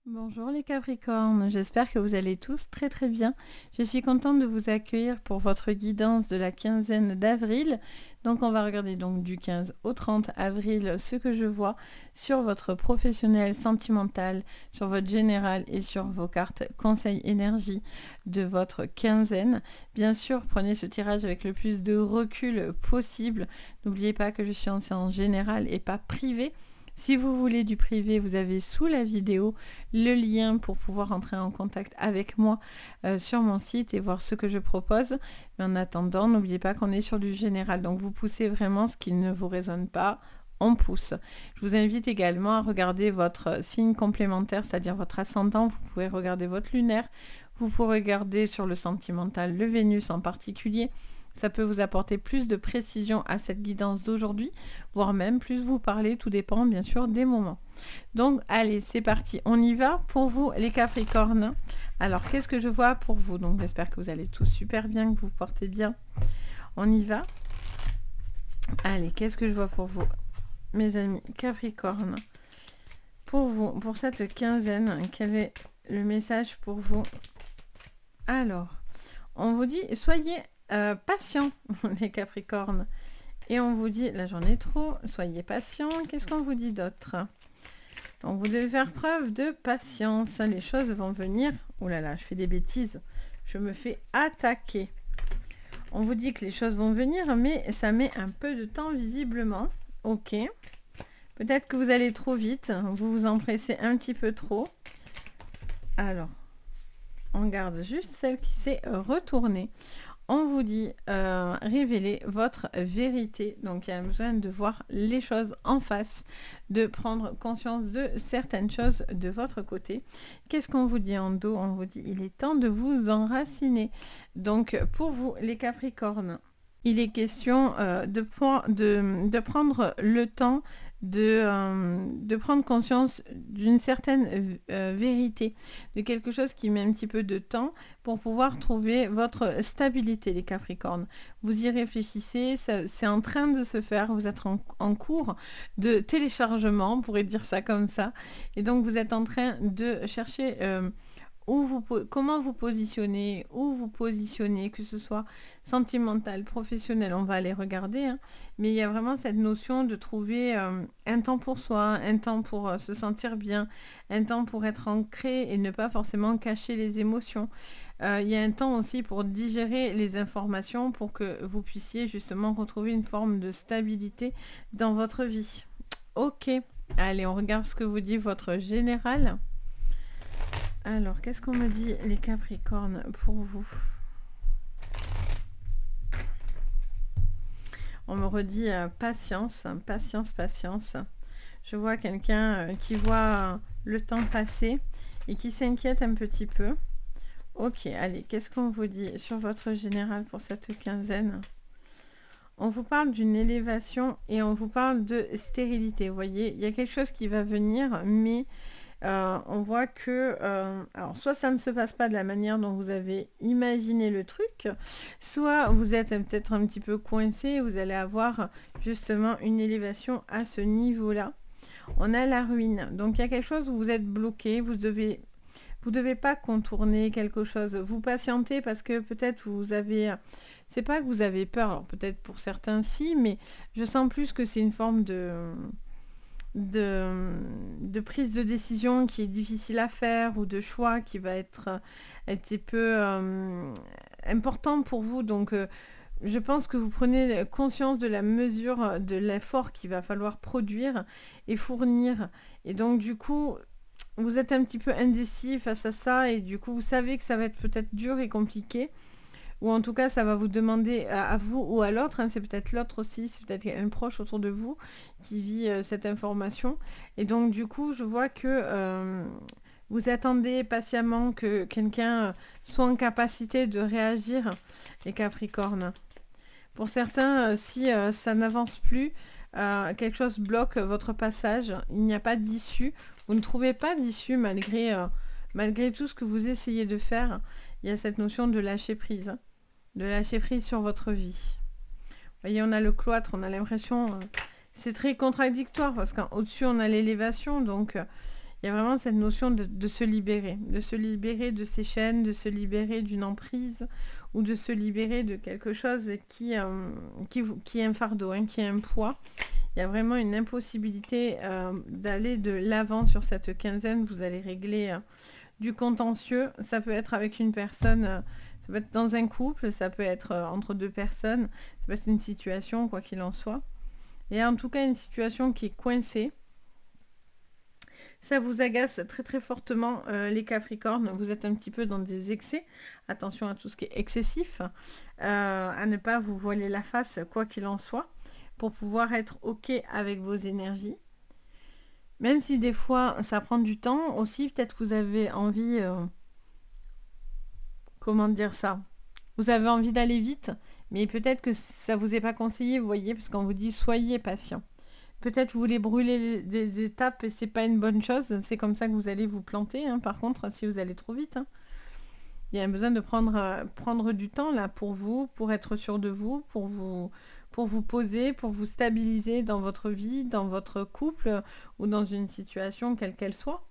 Bonjour les Capricornes, j'espère que vous allez tous très très bien. Je suis contente de vous accueillir pour votre guidance de la quinzaine d'avril. Donc on va regarder donc du 15 au 30 avril ce que je vois sur votre professionnel sentimental, sur votre général et sur vos cartes conseil énergie de votre quinzaine. Bien sûr, prenez ce tirage avec le plus de recul possible. N'oubliez pas que je suis en séance générale et pas privée. Si vous voulez du privé, vous avez sous la vidéo le lien pour pouvoir entrer en contact avec moi sur mon site et voir ce que je propose. Mais en attendant, n'oubliez pas qu'on est sur du général. Donc vous poussez vraiment ce qui ne vous résonne pas. On pousse. Je vous invite également à regarder votre signe complémentaire, c'est-à-dire votre ascendant. Vous pouvez regarder votre lunaire. Vous pouvez regarder sur le sentimental le Vénus en particulier. Ça peut vous apporter plus de précision à cette guidance d'aujourd'hui, voire même plus vous parler, tout dépend bien sûr des moments. Donc allez, c'est parti, on y va pour vous les Capricornes. Alors qu'est-ce que je vois pour vous? Donc j'espère que vous allez tous super bien, que vous vous portez bien. On y va. Allez, qu'est-ce que je vois pour vous mes amis Capricornes? Pour vous, pour cette quinzaine, quel est le message pour vous? Alors, on vous dit, soyez patient, les Capricornes. Et on vous dit, la journée trop, soyez patient. Qu'est-ce qu'on vous dit d'autre? Donc, vous devez faire preuve de patience. Les choses vont venir. Oh là là, je fais des bêtises. Je me fais attaquer. On vous dit que les choses vont venir, mais ça met un peu de temps visiblement. Ok. Peut-être que vous allez trop vite. Vous vous empressez un petit peu trop. Alors, on garde juste celle qui s'est retournée. On vous dit révéler votre vérité. Donc il y a besoin de voir les choses en face, de prendre conscience de certaines choses de votre côté. Qu'est-ce qu'on vous dit en dos? On vous dit il est temps de vous enraciner. Donc pour vous les Capricornes, il est question de prendre le temps de prendre conscience d'une certaine vérité, de quelque chose qui met un petit peu de temps pour pouvoir trouver votre stabilité, les Capricornes. Vous y réfléchissez, c'est en train de se faire, vous êtes en cours de téléchargement, on pourrait dire ça comme ça, et donc vous êtes en train de chercher comment vous positionnez, où vous positionnez, que ce soit sentimental, professionnel, on va aller regarder, hein, mais il y a vraiment cette notion de trouver un temps pour soi, un temps pour se sentir bien, un temps pour être ancré et ne pas forcément cacher les émotions. Il y a un temps aussi pour digérer les informations pour que vous puissiez justement retrouver une forme de stabilité dans votre vie. Ok, allez, on regarde ce que vous dit votre général. Alors, qu'est-ce qu'on me dit les Capricornes pour vous? On me redit patience, patience, patience. Je vois quelqu'un qui voit le temps passer et qui s'inquiète un petit peu. Ok, allez, qu'est-ce qu'on vous dit sur votre général pour cette quinzaine? On vous parle d'une élévation et on vous parle de stérilité. Vous voyez, il y a quelque chose qui va venir, mais on voit que alors soit ça ne se passe pas de la manière dont vous avez imaginé le truc, soit vous êtes peut-être un petit peu coincé, vous allez avoir justement une élévation à ce niveau-là. On a la ruine, donc il y a quelque chose où vous êtes bloqué, vous devez pas contourner quelque chose, vous patientez parce que peut-être vous avez, c'est pas que vous avez peur, alors peut-être pour certains si, mais je sens plus que c'est une forme de prise de décision qui est difficile à faire ou de choix qui va être un petit peu important pour vous. Donc je pense que vous prenez conscience de la mesure de l'effort qu'il va falloir produire et fournir. Et donc du coup, vous êtes un petit peu indécis face à ça et du coup, vous savez que ça va être peut-être dur et compliqué. Ou en tout cas, ça va vous demander à vous ou à l'autre, hein, c'est peut-être l'autre aussi, c'est peut-être un proche autour de vous qui vit cette information. Et donc, du coup, je vois que vous attendez patiemment que quelqu'un soit en capacité de réagir, les Capricornes. Pour certains, si ça n'avance plus, quelque chose bloque votre passage, il n'y a pas d'issue, vous ne trouvez pas d'issue malgré tout ce que vous essayez de faire. Il y a cette notion de lâcher prise, hein, de lâcher prise sur votre vie. Vous voyez, on a le cloître, on a l'impression, c'est très contradictoire parce qu'au-dessus on a l'élévation, donc Il y a vraiment cette notion de se libérer de ces chaînes, de se libérer d'une emprise ou de se libérer de quelque chose qui est un fardeau, hein, qui est un poids. Il y a vraiment une impossibilité d'aller de l'avant sur cette quinzaine. Vous allez régler du contentieux. Ça peut être avec une personne, ça peut être dans un couple, ça peut être entre deux personnes, ça peut être une situation, quoi qu'il en soit. Et en tout cas, une situation qui est coincée. Ça vous agace très très fortement les Capricornes. Vous êtes un petit peu dans des excès. Attention à tout ce qui est excessif. À ne pas vous voiler la face, quoi qu'il en soit, pour pouvoir être OK avec vos énergies. Même si des fois, ça prend du temps aussi, peut-être que vous avez envie... comment dire ça? Vous avez envie d'aller vite, mais peut-être que ça ne vous est pas conseillé, vous voyez, parce qu'on vous dit soyez patient. Peut-être vous voulez brûler des étapes et c'est pas une bonne chose. C'est comme ça que vous allez vous planter, hein, par contre, si vous allez trop vite. Hein. Il y a besoin de prendre du temps là pour vous, pour être sûr de vous, pour vous poser, pour vous stabiliser dans votre vie, dans votre couple ou dans une situation quelle qu'elle soit.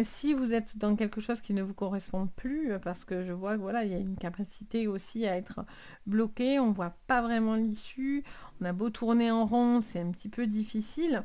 Si vous êtes dans quelque chose qui ne vous correspond plus, parce que je vois que voilà, il y a une capacité aussi à être bloqué, on voit pas vraiment l'issue, on a beau tourner en rond, c'est un petit peu difficile.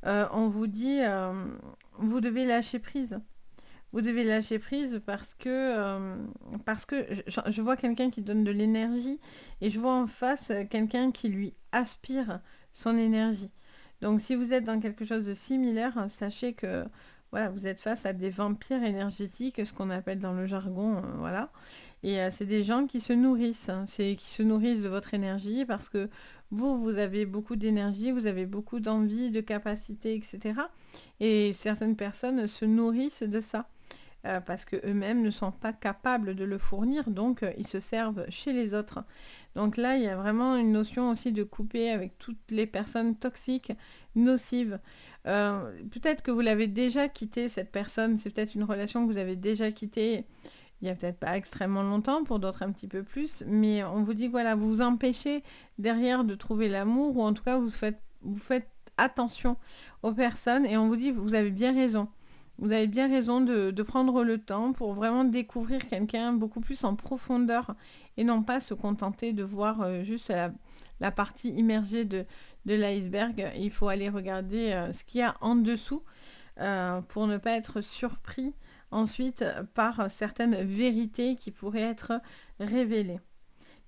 On vous dit, vous devez lâcher prise. Vous devez lâcher prise parce que je vois quelqu'un qui donne de l'énergie et je vois en face quelqu'un qui lui aspire son énergie. Donc si vous êtes dans quelque chose de similaire, sachez que voilà, vous êtes face à des vampires énergétiques, ce qu'on appelle dans le jargon, voilà. Et c'est des gens qui se nourrissent, hein, qui se nourrissent de votre énergie parce que vous avez beaucoup d'énergie, vous avez beaucoup d'envie, de capacité, etc. Et certaines personnes se nourrissent de ça. Parce qu'eux-mêmes ne sont pas capables de le fournir, donc ils se servent chez les autres. Donc là, il y a vraiment une notion aussi de couper avec toutes les personnes toxiques, nocives. Peut-être que vous l'avez déjà quitté, cette personne, c'est peut-être une relation que vous avez déjà quittée, il n'y a peut-être pas extrêmement longtemps, pour d'autres un petit peu plus, mais on vous dit que voilà, vous vous empêchez derrière de trouver l'amour, ou en tout cas vous faites attention aux personnes, et on vous dit vous avez bien raison. Vous avez bien raison de prendre le temps pour vraiment découvrir quelqu'un beaucoup plus en profondeur et non pas se contenter de voir juste la partie immergée de l'iceberg. Il faut aller regarder ce qu'il y a en dessous pour ne pas être surpris ensuite par certaines vérités qui pourraient être révélées.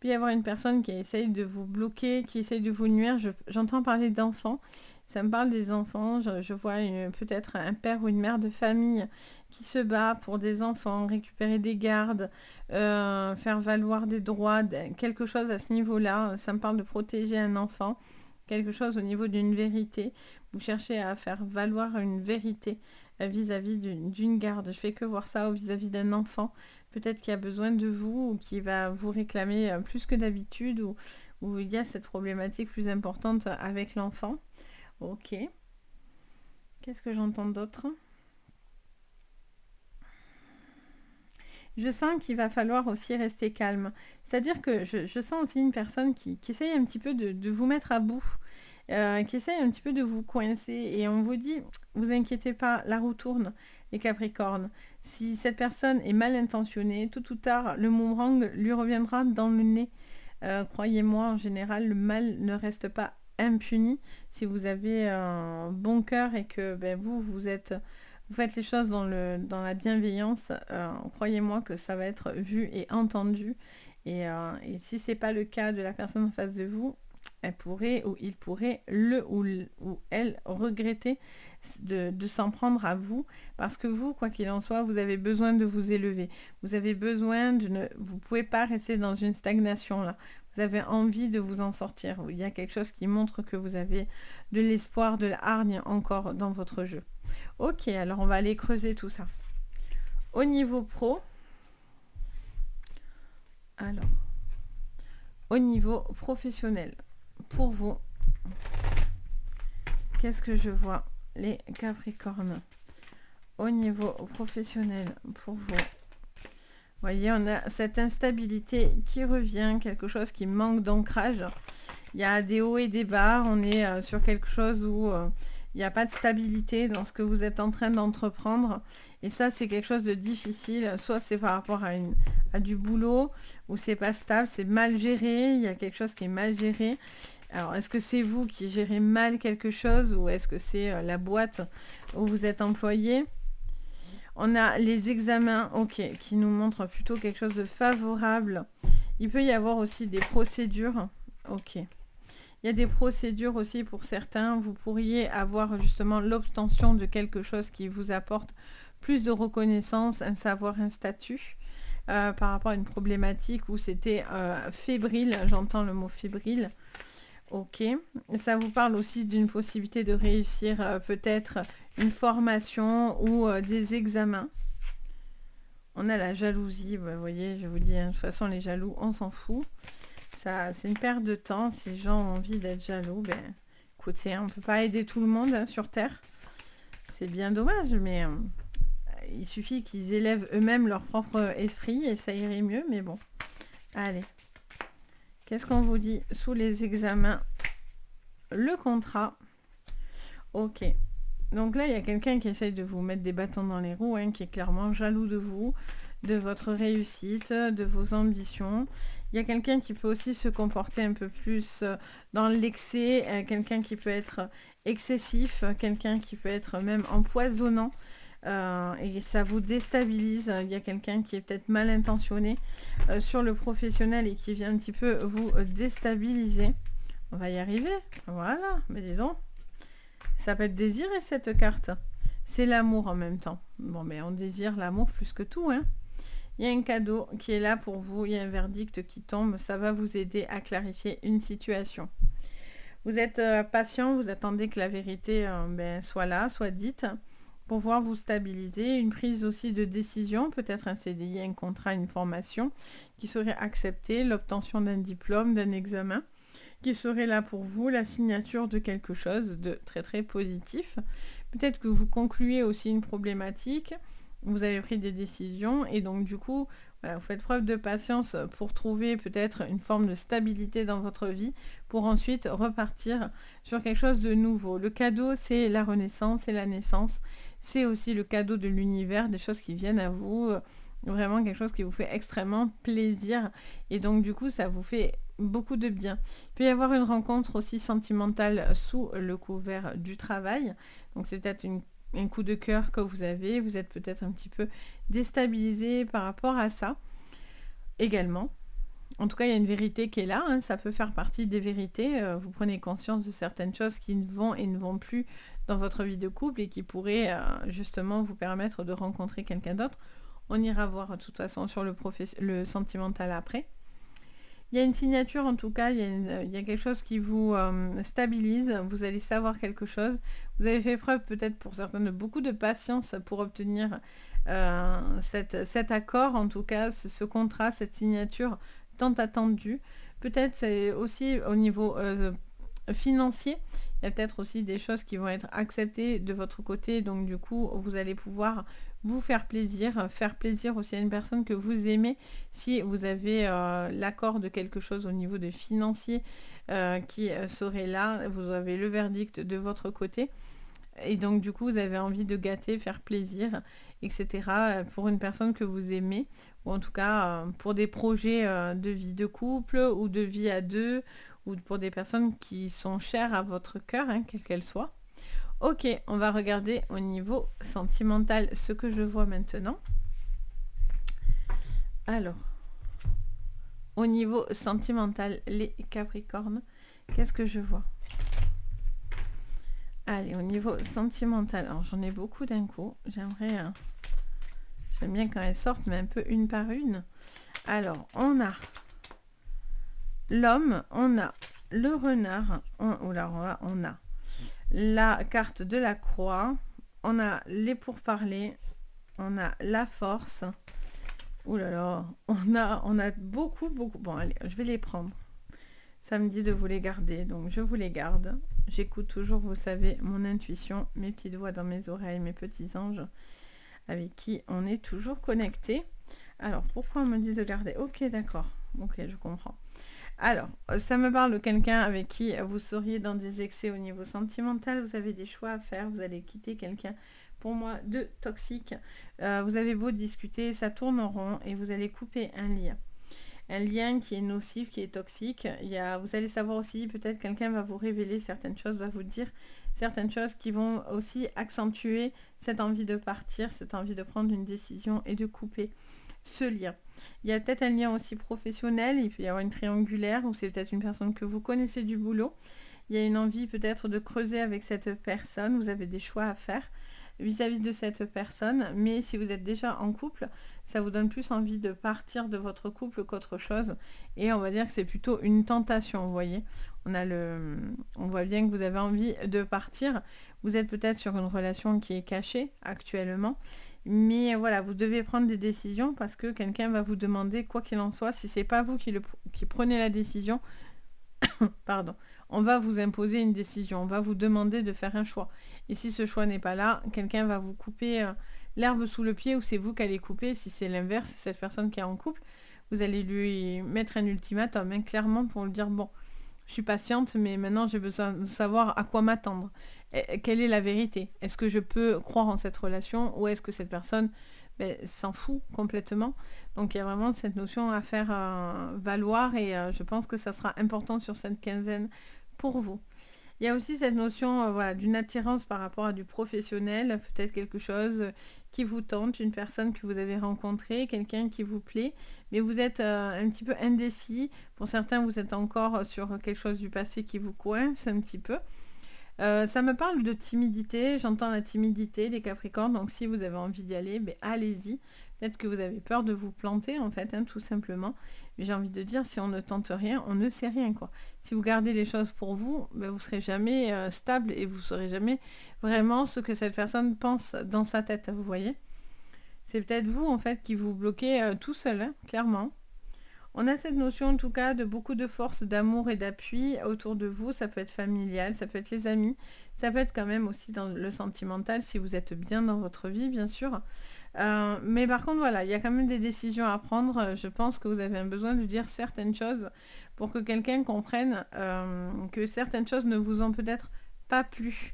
Puis y avoir une personne qui essaye de vous bloquer, qui essaye de vous nuire. J'entends parler d'enfants. Ça me parle des enfants, je vois peut-être un père ou une mère de famille qui se bat pour des enfants, récupérer des gardes, faire valoir des droits, quelque chose à ce niveau-là. Ça me parle de protéger un enfant, quelque chose au niveau d'une vérité. Vous cherchez à faire valoir une vérité vis-à-vis d'une garde. Je fais que voir ça vis-à-vis d'un enfant. Peut-être qu'il a besoin de vous ou qui va vous réclamer plus que d'habitude ou il y a cette problématique plus importante avec l'enfant. Ok. Qu'est-ce que j'entends d'autre? Je sens qu'il va falloir aussi rester calme. C'est-à-dire que je sens aussi une personne qui essaye un petit peu de vous mettre à bout, qui essaye un petit peu de vous coincer. Et on vous dit, vous inquiétez pas, la roue tourne, les Capricornes. Si cette personne est mal intentionnée, tôt ou tard, le boomerang lui reviendra dans le nez. Croyez-moi, en général, le mal ne reste pas impuni si vous avez un bon cœur et que vous faites les choses dans la bienveillance. Croyez-moi que ça va être vu et entendu et si c'est pas le cas de la personne en face de vous, elle pourrait ou il pourrait ou elle regretter de s'en prendre à vous parce que vous, quoi qu'il en soit, vous avez besoin de vous élever, vous avez besoin vous pouvez pas rester dans une stagnation là. Vous avez envie de vous en sortir. Il y a quelque chose qui montre que vous avez de l'espoir, de la hargne encore dans votre jeu. Ok, alors on va aller creuser tout ça. Au niveau pro, alors, au niveau professionnel, pour vous, qu'est-ce que je vois, les Capricornes? Au niveau professionnel, pour vous, voyez, on a cette instabilité qui revient, quelque chose qui manque d'ancrage. Il y a des hauts et des bas, on est sur quelque chose où Il n'y a pas de stabilité dans ce que vous êtes en train d'entreprendre. Et ça, c'est quelque chose de difficile. Soit c'est par rapport à du boulot, où c'est pas stable, c'est mal géré. Il y a quelque chose qui est mal géré. Alors, est-ce que c'est vous qui gérez mal quelque chose ou est-ce que c'est la boîte où vous êtes employé? On a les examens, ok, qui nous montrent plutôt quelque chose de favorable. Il peut y avoir aussi des procédures, ok. Il y a des procédures aussi pour certains. Vous pourriez avoir justement l'obtention de quelque chose qui vous apporte plus de reconnaissance, un savoir, un statut par rapport à une problématique où c'était fébrile. J'entends le mot fébrile. Ok. Ça vous parle aussi d'une possibilité de réussir peut-être une formation ou des examens. On a la jalousie. Vous voyez, je vous dis, de toute façon, les jaloux, on s'en fout. C'est une perte de temps. Si les gens ont envie d'être jaloux, ben, écoutez, on ne peut pas aider tout le monde sur Terre. C'est bien dommage, mais il suffit qu'ils élèvent eux-mêmes leur propre esprit et ça irait mieux, mais bon. Allez. Qu'est-ce qu'on vous dit sous les examens? Le contrat. Ok. Donc là, il y a quelqu'un qui essaye de vous mettre des bâtons dans les roues, hein, qui est clairement jaloux de vous, de votre réussite, de vos ambitions. Il y a quelqu'un qui peut aussi se comporter un peu plus dans l'excès, quelqu'un qui peut être excessif, quelqu'un qui peut être même empoisonnant. Et ça vous déstabilise. Il y a quelqu'un qui est peut-être mal intentionné sur le professionnel et qui vient un petit peu vous déstabiliser. On va y arriver. Voilà, mais dis donc. Ça peut être désiré cette carte. C'est l'amour en même temps. Bon, mais on désire l'amour plus que tout, hein. Il y a un cadeau qui est là pour vous. Il y a un verdict qui tombe. Ça va vous aider à clarifier une situation. Vous êtes patient. Vous attendez que la vérité soit là, soit dite. Pour pouvoir vous stabiliser, une prise aussi de décision, peut-être un CDI, un contrat, une formation qui serait acceptée, l'obtention d'un diplôme, d'un examen, qui serait là pour vous, la signature de quelque chose de très très positif. Peut-être que vous concluez aussi une problématique, vous avez pris des décisions et donc du coup, voilà, vous faites preuve de patience pour trouver peut-être une forme de stabilité dans votre vie pour ensuite repartir sur quelque chose de nouveau. Le cadeau, c'est la renaissance et la naissance. C'est aussi le cadeau de l'univers, des choses qui viennent à vous, vraiment quelque chose qui vous fait extrêmement plaisir. Et donc du coup, ça vous fait beaucoup de bien. Il peut y avoir une rencontre aussi sentimentale sous le couvert du travail. Donc c'est peut-être un coup de cœur que vous avez. Vous êtes peut-être un petit peu déstabilisé par rapport à ça également. En tout cas, il y a une vérité qui est là, hein, ça peut faire partie des vérités. Vous prenez conscience de certaines choses qui ne vont et ne vont plus dans votre vie de couple et qui pourraient justement vous permettre de rencontrer quelqu'un d'autre. On ira voir de toute façon sur le sentimental après. Il y a une signature en tout cas, il y a quelque chose qui vous stabilise, vous allez savoir quelque chose. Vous avez fait preuve peut-être pour certains de beaucoup de patience pour obtenir cet accord, en tout cas ce contrat, cette signature tant attendue. Peut-être c'est aussi au niveau financier, il y a peut-être aussi des choses qui vont être acceptées de votre côté, donc du coup vous allez pouvoir vous faire plaisir aussi à une personne que vous aimez si vous avez l'accord de quelque chose au niveau des financiers qui serait là, vous avez le verdict de votre côté et donc du coup vous avez envie de gâter, faire plaisir, etc. pour une personne que vous aimez ou en tout cas pour des projets de vie de couple ou de vie à deux ou pour des personnes qui sont chères à votre cœur, hein, quelle qu'elle soit. Ok, on va regarder au niveau sentimental ce que je vois maintenant. Alors, au niveau sentimental, les Capricornes, qu'est-ce que je vois? Allez, au niveau sentimental, alors j'en ai beaucoup d'un coup. J'aime bien quand elles sortent, mais un peu une par une. Alors, on a l'homme, on a le renard, on a la carte de la croix, on a les pourparlers, on a la force. Ouh là là, on a beaucoup. Bon, allez, je vais les prendre. Ça me dit de vous les garder, donc je vous les garde. J'écoute toujours, vous savez, mon intuition, mes petites voix dans mes oreilles, mes petits anges, avec qui on est toujours connecté. Alors, pourquoi on me dit de garder? Ok, d'accord. Ok, je comprends. Alors, ça me parle de quelqu'un avec qui vous seriez dans des excès au niveau sentimental, vous avez des choix à faire, vous allez quitter quelqu'un, pour moi, de toxique. Vous avez beau discuter, ça tourne en rond et vous allez couper un lien. Un lien qui est nocif, qui est toxique. Vous allez savoir aussi, peut-être quelqu'un va vous révéler certaines choses, va vous dire certaines choses qui vont aussi accentuer cette envie de partir, cette envie de prendre une décision et de couper ce lien. Il y a peut-être un lien aussi professionnel, il peut y avoir une triangulaire, ou c'est peut-être une personne que vous connaissez du boulot. Il y a une envie peut-être de creuser avec cette personne, vous avez des choix à faire vis-à-vis de cette personne, mais si vous êtes déjà en couple, ça vous donne plus envie de partir de votre couple qu'autre chose, et on va dire que c'est plutôt une tentation, vous voyez. On voit bien que vous avez envie de partir, vous êtes peut-être sur une relation qui est cachée actuellement, mais voilà, vous devez prendre des décisions parce que quelqu'un va vous demander, quoi qu'il en soit, si c'est pas vous qui prenez la décision, pardon, on va vous imposer une décision, on va vous demander de faire un choix. Et si ce choix n'est pas là, quelqu'un va vous couper l'herbe sous le pied, ou c'est vous qui allez couper. Si c'est l'inverse, c'est cette personne qui est en couple, vous allez lui mettre un ultimatum, hein, clairement, pour lui dire, bon, je suis patiente, mais maintenant j'ai besoin de savoir à quoi m'attendre. Quelle est la vérité? Est-ce que je peux croire en cette relation, ou est-ce que cette personne s'en fout complètement? Donc il y a vraiment cette notion à faire valoir, et je pense que ça sera important sur cette quinzaine pour vous. Il y a aussi cette notion voilà, d'une attirance par rapport à du professionnel, peut-être quelque chose qui vous tente, une personne que vous avez rencontrée, quelqu'un qui vous plaît, mais vous êtes un petit peu indécis. Pour certains, vous êtes encore sur quelque chose du passé qui vous coince un petit peu. Ça me parle de timidité, j'entends la timidité des Capricornes, donc si vous avez envie d'y aller, allez-y. Peut-être que vous avez peur de vous planter, en fait, hein, tout simplement. Mais j'ai envie de dire, si on ne tente rien, on ne sait rien, quoi. Si vous gardez les choses pour vous, vous ne serez jamais stable, et vous ne saurez jamais vraiment ce que cette personne pense dans sa tête, vous voyez. C'est peut-être vous, en fait, qui vous bloquez tout seul, hein, clairement. On a cette notion en tout cas de beaucoup de force, d'amour et d'appui autour de vous. Ça peut être familial, ça peut être les amis, ça peut être quand même aussi dans le sentimental si vous êtes bien dans votre vie, bien sûr. Mais par contre, voilà, il y a quand même des décisions à prendre. Je pense que vous avez un besoin de dire certaines choses pour que quelqu'un comprenne que certaines choses ne vous ont peut-être pas plu.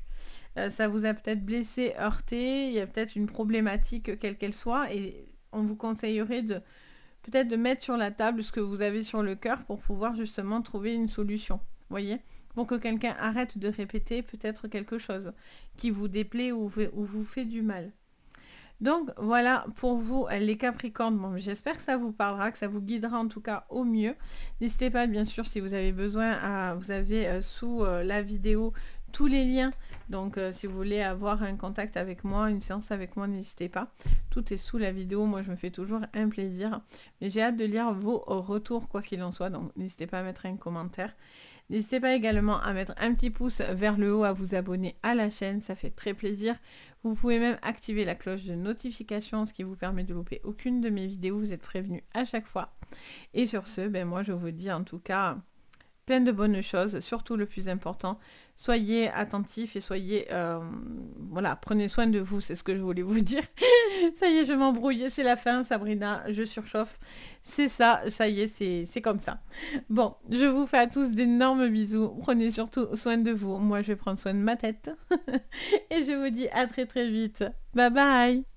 Ça vous a peut-être blessé, heurté, il y a peut-être une problématique quelle qu'elle soit, et on vous conseillerait de peut-être de mettre sur la table ce que vous avez sur le cœur pour pouvoir justement trouver une solution. Voyez, pour que quelqu'un arrête de répéter peut-être quelque chose qui vous déplaît ou vous fait du mal. Donc voilà pour vous les Capricornes. Bon, j'espère que ça vous parlera, que ça vous guidera en tout cas au mieux. N'hésitez pas, bien sûr, si vous avez besoin, vous avez sous la vidéo tous les liens. Donc si vous voulez avoir un contact avec moi, une séance avec moi, n'hésitez pas. Tout est sous la vidéo. Moi, je me fais toujours un plaisir. Mais j'ai hâte de lire vos retours, quoi qu'il en soit. Donc n'hésitez pas à mettre un commentaire. N'hésitez pas également à mettre un petit pouce vers le haut, à vous abonner à la chaîne, ça fait très plaisir. Vous pouvez même activer la cloche de notification, ce qui vous permet de louper aucune de mes vidéos, vous êtes prévenus à chaque fois. Et sur ce, moi je vous dis en tout cas plein de bonnes choses, surtout le plus important, soyez attentifs et soyez, voilà, prenez soin de vous, c'est ce que je voulais vous dire. Ça y est, je m'embrouille, c'est la fin, Sabrina, je surchauffe. C'est ça, ça y est, c'est comme ça. Bon, je vous fais à tous d'énormes bisous, prenez surtout soin de vous. Moi, je vais prendre soin de ma tête. Et je vous dis à très très vite. Bye bye.